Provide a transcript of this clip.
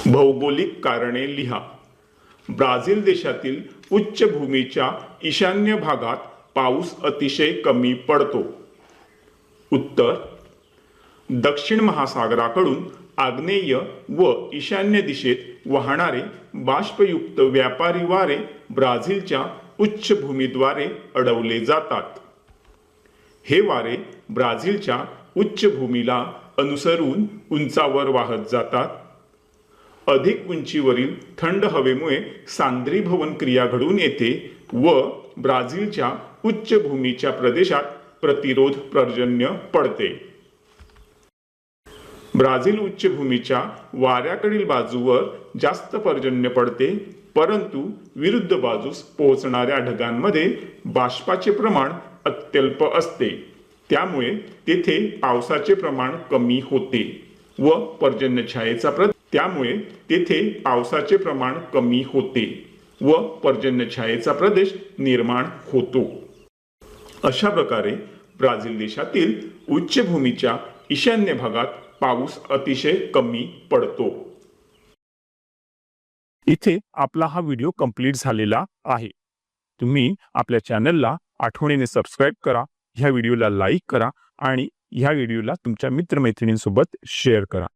भौगोलिक कारणे लिहा। ब्राझील देशातील उच्चभूमीच्या ईशान्य भागात पाऊस अतिशय कमी पडतो। उत्तर, दक्षिण महासागराकडून आग्नेय व ईशान्य दिशेत वाहणारे बाष्पयुक्त व्यापारी वारे ब्राझीलच्या उच्चभूमीद्वारे अडवले जातात। हे वारे ब्राझीलच्या उच्चभूमीला अनुसरून उंचावर वाहत जातात। अधिक उंचीवरील थंड हवेमुळे सांद्रीभवन क्रिया घडून येते व ब्राझीलच्या उच्चभूमीच्या प्रदेशात प्रतिरोध पर्जन्य पडते। ब्राझील उच्चभूमीच्या वाऱ्याकडील बाजूवर जास्त पर्जन्य पडते, परंतु विरुद्ध बाजूस पोहोचणाऱ्या ढगांमध्ये बाष्पाचे प्रमाण अत्यल्प असते, त्यामुळे तेथे पावसाचे प्रमाण कमी होते व पर्जन्यछायेचा प्रदेश निर्माण होतो। अशा प्रकारे ब्राझील देशातील उच्चभूमीच्या ईशान्य भागात पाऊस अतिशय कमी पडतो। इथे आपला हा व्हिडिओ कंप्लीट झालेला आहे। तुम्ही आपल्या चॅनलला आठवणीने सबस्क्राइब करा, ह्या व्हिडिओला लाईक करा आणि ह्या व्हिडिओला तुमच्या मित्रमैत्रिणींसोबत शेअर करा।